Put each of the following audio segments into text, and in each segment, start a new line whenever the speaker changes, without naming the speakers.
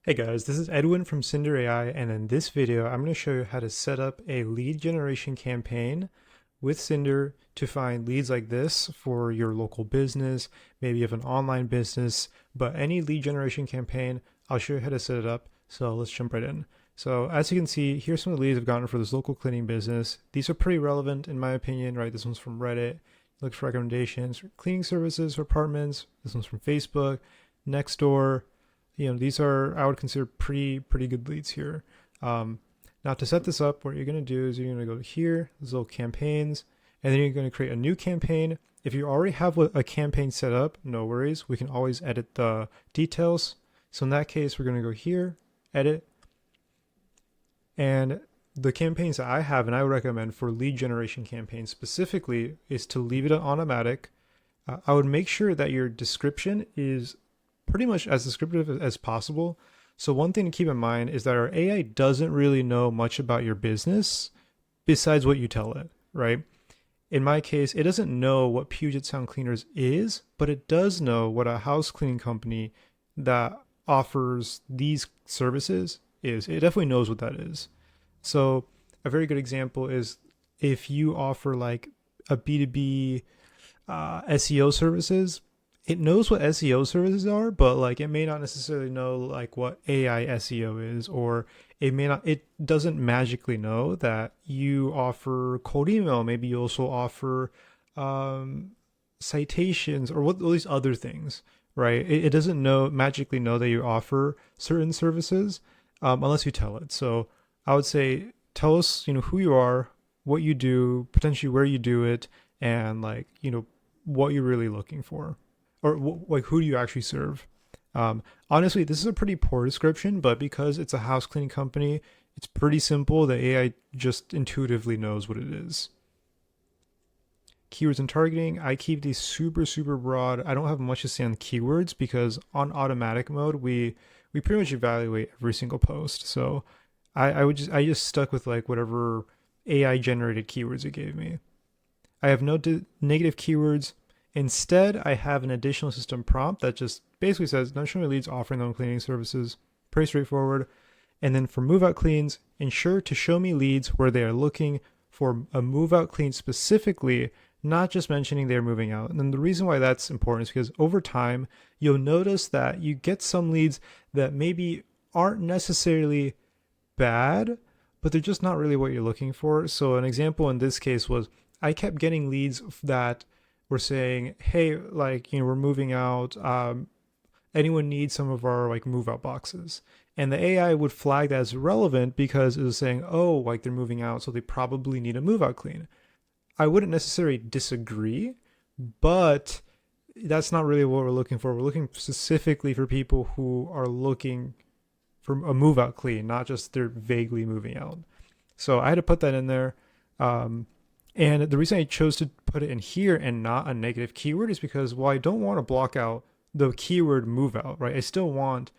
Hey guys, this is Edwin from Syndr AI, and in this video, I'm going to show you how to set up a lead generation campaign with Syndr to find leads like this for your local business. Maybe you have an online business, but any lead generation campaign, I'll show you how to set it up. So let's jump right in. So as you can see, here's some of the leads I've gotten for this local cleaning business. These are pretty relevant in my opinion, right? This one's from Reddit. Look for recommendations for cleaning services for apartments. This one's from Facebook, Nextdoor. These are, I would consider, pretty good leads here. Now to set this up, what you're going to do is you're going to go here, these little campaigns, and then you're going to create a new campaign. If you already have a campaign set up, no worries. We can always edit the details. So in that case, we're going to go here, edit, and the campaigns that I have and I would recommend for lead generation campaigns specifically is to leave it automatic. I would make sure that your description is pretty much as descriptive as possible. So one thing to keep in mind is that our AI doesn't really know much about your business besides what you tell it, right? In my case, it doesn't know what Puget Sound Cleaners is, but it does know what a house cleaning company that offers these services is. It definitely knows what that is. So a very good example is if you offer like a B2B SEO services, it knows what SEO services are, but like it may not necessarily know like what AI SEO is, or it doesn't magically know that you offer cold email. Maybe you also offer citations or what all these other things, right? It doesn't magically know that you offer certain services unless you tell it. So I would say tell us, who you are, what you do, potentially where you do it, and like, what you're really looking for, or like who do you actually serve. Honestly, this is a pretty poor description, but because it's a house cleaning company, it's pretty simple. The AI just intuitively knows what it is. Keywords and targeting, I keep these super broad. I don't have much to say on keywords because on automatic mode, we pretty much evaluate every single post. So I just stuck with like whatever AI generated keywords it gave me. I have no negative keywords. Instead, I have an additional system prompt that just basically says, don't show me leads offering their own cleaning services. Pretty straightforward. And then for move out cleans, ensure to show me leads where they are looking for a move out clean specifically, not just mentioning they're moving out. And then the reason why that's important is because over time, you'll notice that you get some leads that maybe aren't necessarily bad, but they're just not really what you're looking for. So an example in this case was I kept getting leads that were saying, hey, like, we're moving out. Anyone needs some of our like move out boxes? And the AI would flag that as relevant because it was saying, oh, like they're moving out, so they probably need a move out clean. I wouldn't necessarily disagree, but that's not really what we're looking for. We're looking specifically for people who are looking for a move out clean, not just they're vaguely moving out. So I had to put that in there. And the reason I chose to put it in here and not a negative keyword is because, well, I don't want to block out the keyword move out, right? I still want,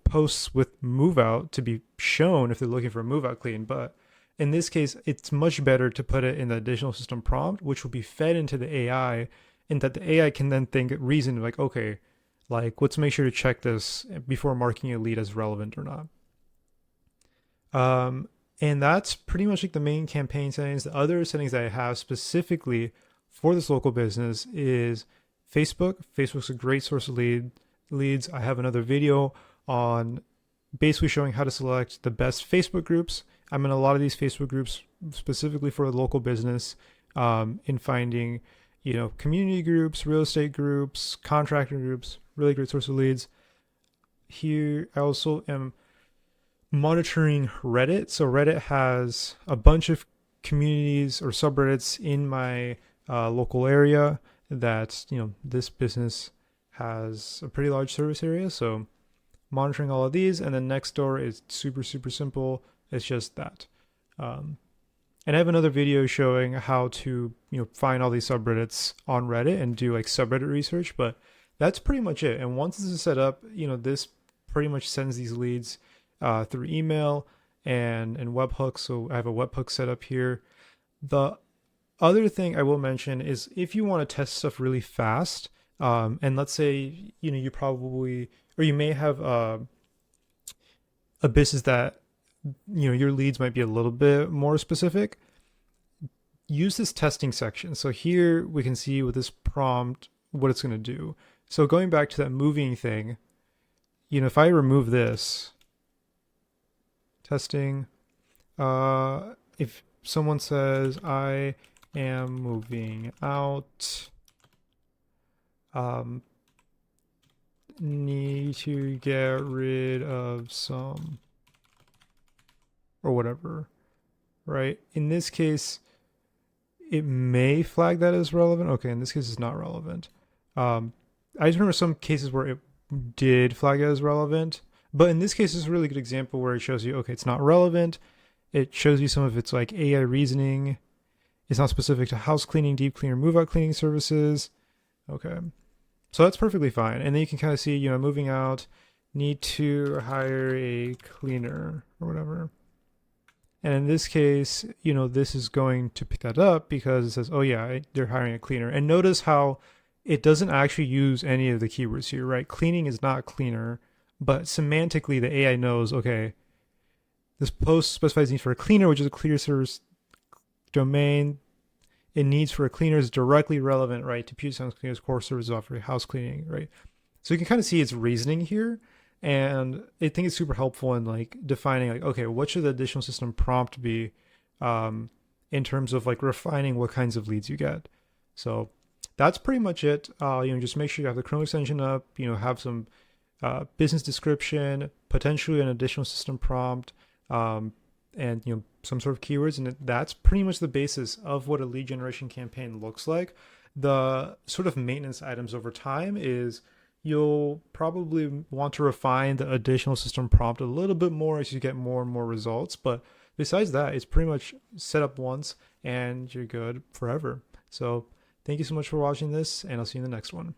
posts with move out to be shown if they're looking for a move out clean. But in this case, it's much better to put it in the additional system prompt, which will be fed into the AI, and that the AI can then reason like, okay, like let's make sure to check this before marking a lead as relevant or not. And that's pretty much like the main campaign settings. The other settings that I have specifically for this local business is Facebook. Facebook's a great source of leads. I have another video on basically showing how to select the best Facebook groups. I'm in a lot of these Facebook groups specifically for a local business, in finding, community groups, real estate groups, contractor groups, really great source of leads. Here, I also am monitoring Reddit. So Reddit has a bunch of communities or subreddits in my local area that, this business has a pretty large service area. So monitoring all of these, and then Nextdoor is super simple. It's just that. And I have another video showing how to, find all these subreddits on Reddit and do like subreddit research, but that's pretty much it. And once this is set up, this pretty much sends these leads through email and webhooks. So I have a webhook set up here. The other thing I will mention is if you want to test stuff really fast, and let's say, you probably, or you may have a business that, your leads might be a little bit more specific, use this testing section. So here we can see with this prompt what it's going to do. So going back to that moving thing, if I remove this testing, if someone says I am moving out, need to get rid of some, or whatever, right? In this case, it may flag that as relevant. Okay, in this case, it's not relevant. I just remember some cases where it did flag it as relevant, but in this case, it's a really good example where it shows you, okay, it's not relevant. It shows you some of its like AI reasoning. It's not specific to house cleaning, deep cleaner, move out cleaning services. Okay, so that's perfectly fine. And then you can kind of see, moving out, need to hire a cleaner or whatever. And in this case, this is going to pick that up because it says, oh yeah, they're hiring a cleaner. And notice how it doesn't actually use any of the keywords here, right? Cleaning is not cleaner, but semantically the AI knows, okay, this post specifies need for a cleaner, which is a clear service domain. It needs for a cleaner is directly relevant, right, to Puget Sound Cleaner's core services offering house cleaning, right? So you can kind of see its reasoning here. And I think it's super helpful in like defining like, okay, what should the additional system prompt be in terms of like refining what kinds of leads you get. So that's pretty much it. Just make sure you have the Chrome extension up, have some business description, potentially an additional system prompt, and some sort of keywords, and that's pretty much the basis of what a lead generation campaign looks like. The sort of maintenance items over time is you'll probably want to refine the additional system prompt a little bit more as you get more and more results, but besides that, it's pretty much set up once and you're good forever. So thank you so much for watching this, and I'll see you in the next one.